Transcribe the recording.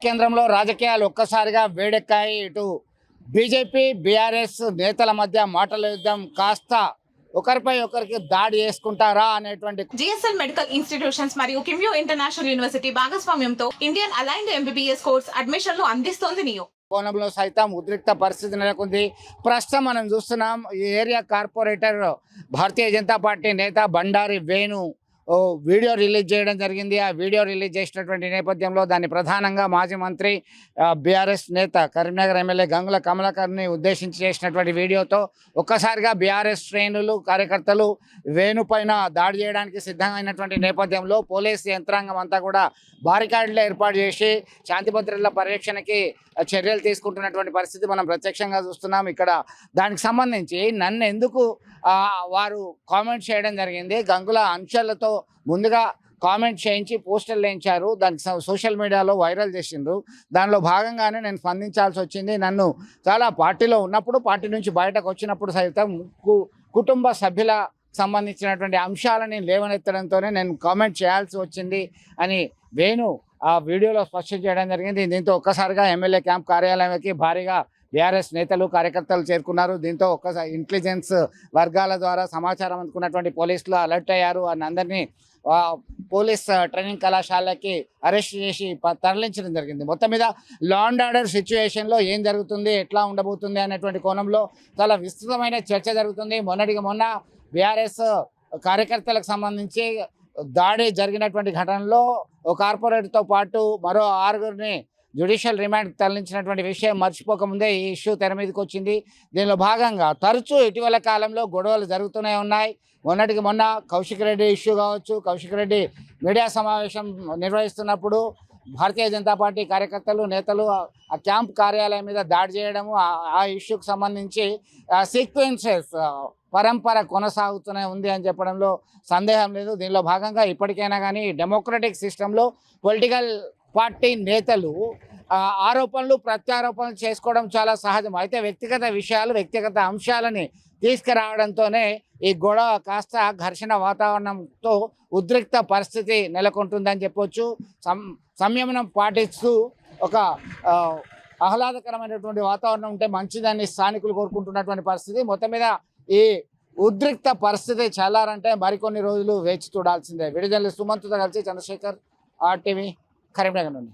కేంద్రంలో రాజకీయాలు ఒక్కసారిగా వేడెక్కాయి. ఇటు బీజేపీ బీఆర్ఎస్ నేతల మధ్య మాటల యుద్ధం కాస్త ఒకరిపై ఒకరికి దాడి చేసుకుంటారా అనేటువంటి జిఎస్ఎల్ మెడికల్ ఇన్స్టిట్యూషన్స్ మరియు కిమ్యూ ఇంటర్నేషనల్ యూనివర్సిటీ భాగస్వామ్యంతో ఇండియన్ అలైన్డ్ ఎంబీబీఎస్ కోర్స్ అడ్మిషన్లు అందిస్తోంది నియో. కోణంలో సైతం ఉద్రిక్త పరిస్థితి నెలకొంది. ప్రస్తుతం మనం చూస్తున్నాం ఈ area corporator Bharatiya Janata party నేత బండారి వేణు వీడియో రిలీజ్ చేయడం జరిగింది. ఆ వీడియో రిలీజ్ చేసినటువంటి నేపథ్యంలో దాన్ని ప్రధానంగా మాజీ మంత్రి బీఆర్ఎస్ నేత కరీంనగర్ ఎమ్మెల్యే గంగుల కమలాకర్ని ఉద్దేశించి చేసినటువంటి వీడియోతో ఒక్కసారిగా బీఆర్ఎస్ శ్రేణులు కార్యకర్తలు వేణు పైన దాడి చేయడానికి సిద్ధమైనటువంటి నేపథ్యంలో పోలీసు యంత్రాంగం అంతా కూడా బారికాడ్లు ఏర్పాటు చేసి శాంతి భద్రతల పరిరక్షణకి చర్యలు తీసుకుంటున్నటువంటి పరిస్థితి మనం ప్రత్యక్షంగా చూస్తున్నాం. ఇక్కడ దానికి సంబంధించి నన్ను ఎందుకు వారు కామెంట్ చేయడం జరిగింది, గంగుల అంశాలతో ముందుగా కామెంట్ చేయించి పోస్టర్లు వేయించారు, దానికి సోషల్ మీడియాలో వైరల్ చేసిండ్రు. దానిలో భాగంగానే నేను స్పందించాల్సి వచ్చింది. నన్ను చాలా పార్టీలో ఉన్నప్పుడు, పార్టీ నుంచి బయటకు వచ్చినప్పుడు సైతం కుటుంబ సభ్యుల సంబంధించినటువంటి అంశాలని లేవనెత్తడంతోనే నేను కామెంట్ చేయాల్సి వచ్చింది అని వేణు ఆ వీడియోలో స్పష్టం చేయడం జరిగింది. దీంతో ఒక్కసారిగా ఎమ్మెల్యే క్యాంప్ కార్యాలయానికి భారీగా బీఆర్ఎస్ నేతలు కార్యకర్తలు చేరుకున్నారు. దీంతో ఒక్కసారి ఇంటెలిజెన్స్ వర్గాల ద్వారా సమాచారం అందుకున్నటువంటి పోలీసులు అలర్ట్ అయ్యారు. అందరినీ పోలీస్ ట్రైనింగ్ కళాశాలకి అరెస్ట్ చేసి తరలించడం జరిగింది. మొత్తం మీద లా అండ్ ఆర్డర్ సిచ్యువేషన్లో ఏం జరుగుతుంది, ఎట్లా ఉండబోతుంది అనేటువంటి కోణంలో చాలా విస్తృతమైన చర్చ జరుగుతుంది. మొన్నటికి మొన్న బీఆర్ఎస్ కార్యకర్తలకు సంబంధించి దాడి జరిగినటువంటి ఘటనలో ఒక కార్పొరేట్తో పాటు మరో 6గురిని జ్యుడిషియల్ రిమాండ్కి తరలించినటువంటి విషయం మర్చిపోకముందే ఈ ఇష్యూ తెర మీదకి వచ్చింది. దీనిలో భాగంగా తరచూ ఇటీవల కాలంలో గొడవలు జరుగుతూనే ఉన్నాయి. మొన్నటికి మొన్న కౌశిక్ రెడ్డి ఇష్యూ కావచ్చు, కౌశిక్ రెడ్డి మీడియా సమావేశం నిర్వహిస్తున్నప్పుడు భారతీయ జనతా పార్టీ కార్యకర్తలు నేతలు ఆ క్యాంప్ కార్యాలయం మీద దాడి చేయడము, ఆ ఇష్యూకి సంబంధించి సీక్వెన్సెస్ పరంపర కొనసాగుతూనే ఉంది అని చెప్పడంలో సందేహం లేదు. దీనిలో భాగంగా ఇప్పటికైనా కానీ డెమోక్రటిక్ సిస్టంలో పొలిటికల్ పార్టీ నేతలు ఆరోపణలు ప్రత్యారోపణలు చేసుకోవడం చాలా సహజం. అయితే వ్యక్తిగత విషయాలు, వ్యక్తిగత అంశాలని తీసుకురావడంతోనే ఈ గొడవ కాస్త ఘర్షణ వాతావరణంతో ఉద్రిక్త పరిస్థితి నెలకొంటుందని చెప్పొచ్చు. సంయమనం పాటిస్తూ ఒక ఆహ్లాదకరమైనటువంటి వాతావరణం ఉంటే మంచిదని స్థానికులు కోరుకుంటున్నటువంటి పరిస్థితి. మొత్తం మీద ఈ ఉద్రిక్త పరిస్థితి చల్లారంటే మరికొన్ని రోజులు వేచి చూడాల్సిందే. విడుదల సుమంత్తో కలిసి చంద్రశేఖర్, RTV, కరీంనగర్ నుండి.